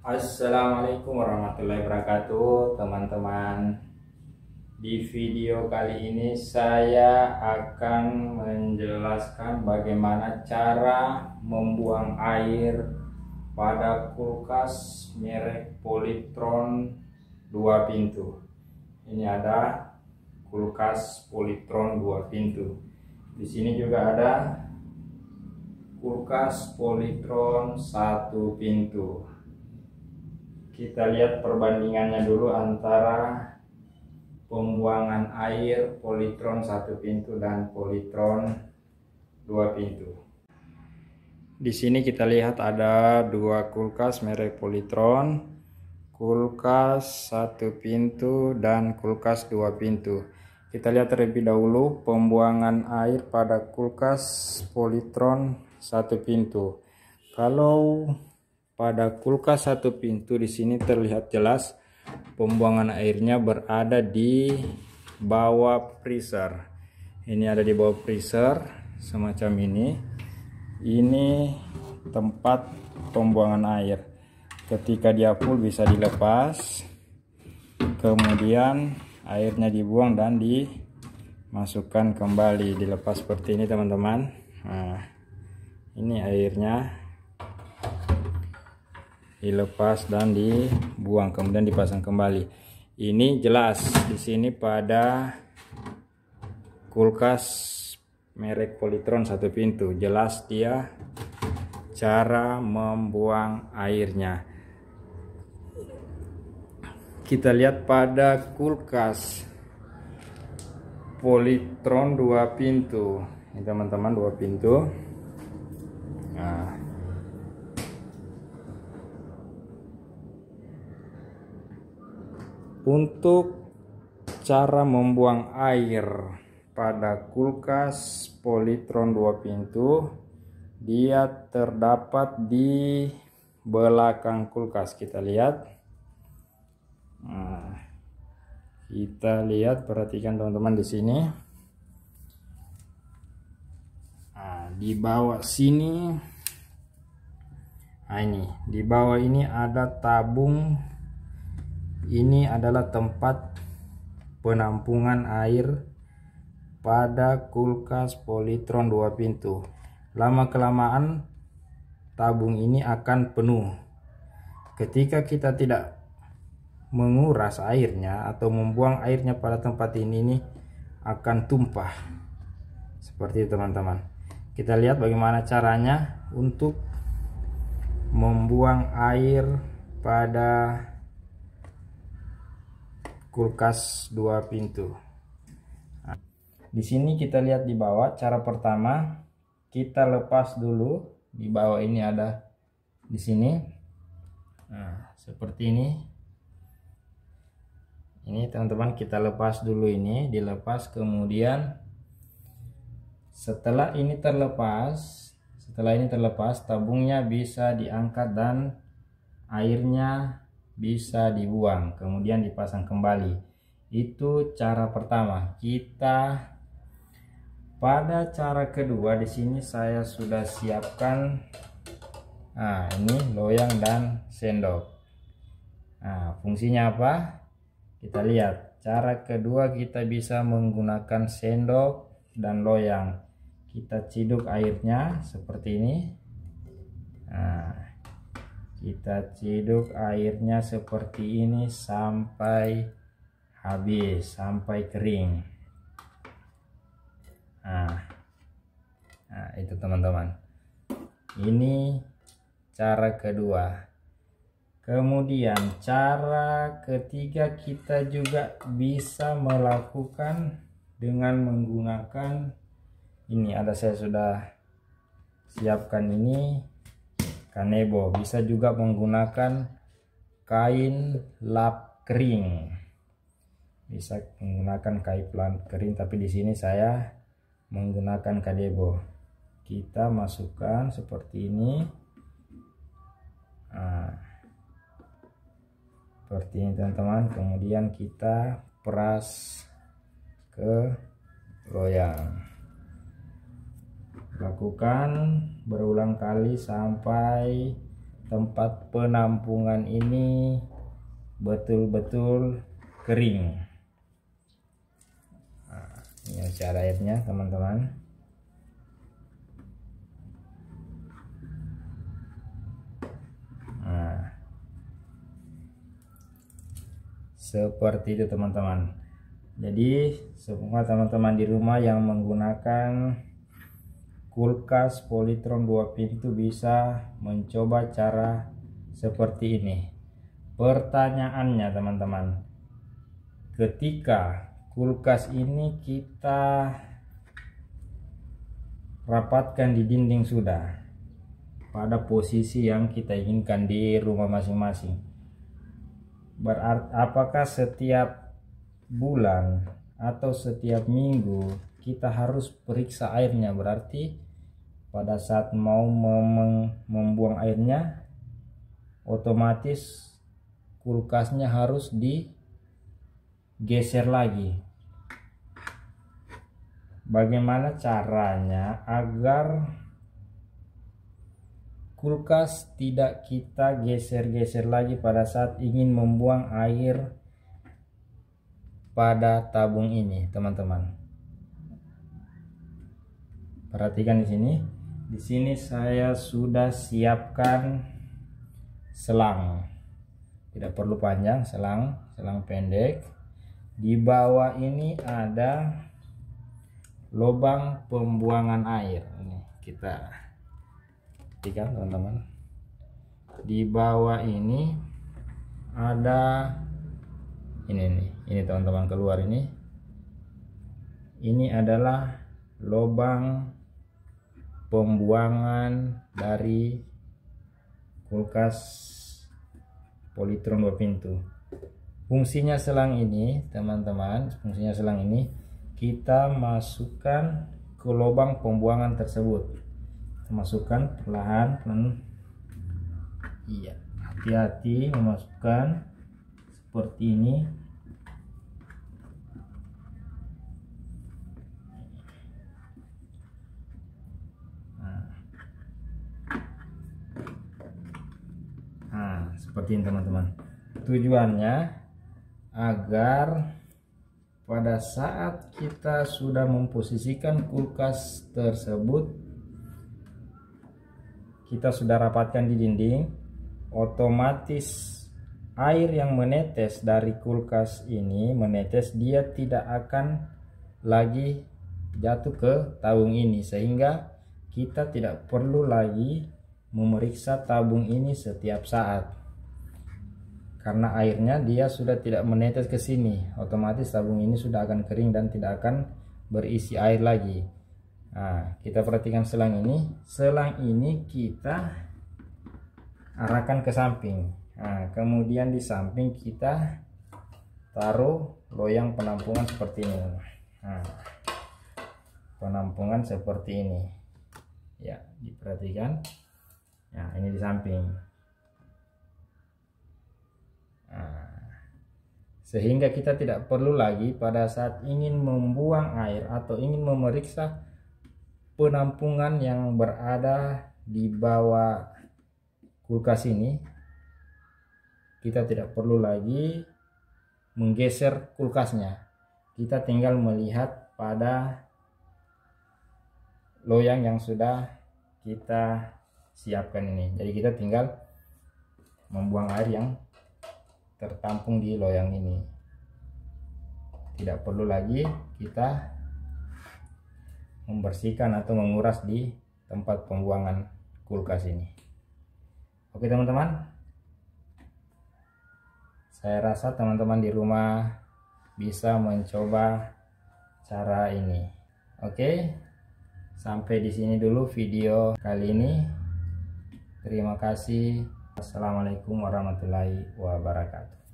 Assalamualaikum warahmatullahi wabarakatuh, teman-teman. Di video kali ini saya akan menjelaskan bagaimana cara membuang air pada kulkas merek Polytron 2 pintu. Ini ada kulkas Polytron 2 pintu. Di sini juga ada kulkas Polytron 1 pintu. Kita lihat perbandingannya dulu antara pembuangan air Polytron 1 pintu dan Polytron 2 pintu. Di sini kita lihat ada dua kulkas merek Polytron, kulkas 1 pintu dan kulkas 2 pintu. Kita lihat terlebih dahulu pembuangan air pada kulkas Polytron 1 pintu. Kalau pada kulkas 1 pintu di sini terlihat jelas pembuangan airnya berada di bawah freezer. Ini ada di bawah freezer semacam ini. Ini tempat pembuangan air. Ketika dia full bisa dilepas. Kemudian airnya dibuang dan dimasukkan kembali, dilepas seperti ini, teman-teman. Nah, ini airnya dilepas dan dibuang, kemudian dipasang kembali. Ini jelas di sini pada kulkas merek Polytron 1 pintu, jelas dia cara membuang airnya. Kita lihat pada kulkas Polytron 2 pintu. Ini teman-teman, 2 pintu. Nah, untuk cara membuang air pada kulkas Polytron 2 pintu, dia terdapat di belakang kulkas. Kita lihat. Nah, kita lihat, perhatikan teman-teman di sini. Nah, di bawah sini. Nah, ini di bawah ini ada tabung. Ini adalah tempat penampungan air pada kulkas Polytron 2 pintu. Lama-kelamaan tabung ini akan penuh. Ketika kita tidak menguras airnya atau membuang airnya pada tempat ini akan tumpah. Seperti itu, teman-teman. Kita lihat bagaimana caranya untuk membuang air pada kulkas 2 pintu. Nah, di sini kita lihat di bawah. Cara pertama, kita lepas dulu. Di bawah ini ada di sini. Nah, seperti ini. Ini teman-teman, kita lepas dulu ini, dilepas. Kemudian setelah ini terlepas, tabungnya bisa diangkat dan airnya bisa dibuang, kemudian dipasang kembali. Itu cara pertama. Kita pada cara kedua di sini saya sudah siapkan. Nah, ini loyang dan sendok. Nah, fungsinya apa? Kita lihat. Cara kedua kita bisa menggunakan sendok dan loyang. Kita ciduk airnya seperti ini. Nah, kita ciduk airnya seperti ini sampai habis, sampai kering. Nah, itu teman-teman. Ini cara kedua. Kemudian cara ketiga kita juga bisa melakukan dengan menggunakan ini. Saya sudah siapkan ini kanebo. Bisa juga menggunakan kain lap kering. Bisa menggunakan kain lap kering, tapi di sini saya menggunakan kanebo. Kita masukkan seperti ini. Nah, seperti ini, teman-teman. Kemudian kita peras ke loyang. Lakukan berulang kali sampai tempat penampungan ini betul-betul kering. Nah, ini cara airnya teman-teman. Nah, seperti itu teman-teman. Jadi semua teman-teman di rumah yang menggunakan kulkas Polytron 2 pintu bisa mencoba cara seperti ini. Pertanyaannya teman-teman, ketika kulkas ini kita rapatkan di dinding sudah pada posisi yang kita inginkan di rumah masing-masing, berarti apakah setiap bulan atau setiap minggu kita harus periksa airnya? Berarti pada saat mau membuang airnya, otomatis kulkasnya harus digeser lagi. Bagaimana caranya agar kulkas tidak kita geser-geser lagi pada saat ingin membuang air pada tabung ini, teman-teman? Perhatikan di sini. Di sini saya sudah siapkan selang. Tidak perlu panjang, selang pendek. Di bawah ini ada lubang pembuangan air. Ini kita perhatikan teman-teman. Di bawah ini ada ini teman-teman, keluar ini adalah lubang pembuangan dari kulkas Polytron 2 pintu. Fungsinya selang ini teman-teman, kita masukkan ke lubang pembuangan tersebut. Masukkan perlahan, iya, hati-hati memasukkan seperti ini. Nah, seperti ini teman-teman. Tujuannya agar pada saat kita sudah memposisikan kulkas tersebut, kita sudah rapatkan di dinding, otomatis air yang menetes dari kulkas ini dia tidak akan lagi jatuh ke tabung ini, sehingga kita tidak perlu lagi memeriksa tabung ini setiap saat, karena airnya dia sudah tidak menetes ke sini. Otomatis tabung ini sudah akan kering dan tidak akan berisi air lagi. Nah, kita perhatikan selang ini kita arahkan ke samping. Nah, kemudian di samping kita taruh loyang penampungan seperti ini. Nah, penampungan seperti ini ya, diperhatikan. Nah, ini di samping. Nah, sehingga kita tidak perlu lagi pada saat ingin membuang air atau ingin memeriksa penampungan yang berada di bawah kulkas ini, kita tidak perlu lagi menggeser kulkasnya. Kita tinggal melihat pada loyang yang sudah kita siapkan ini. Jadi kita tinggal membuang air yang tertampung di loyang ini. Tidak perlu lagi kita membersihkan atau menguras di tempat pembuangan kulkas ini. Oke teman-teman, saya rasa teman-teman di rumah bisa mencoba cara ini. Oke, sampai di sini dulu video kali ini. Terima kasih. Assalamualaikum warahmatullahi wabarakatuh.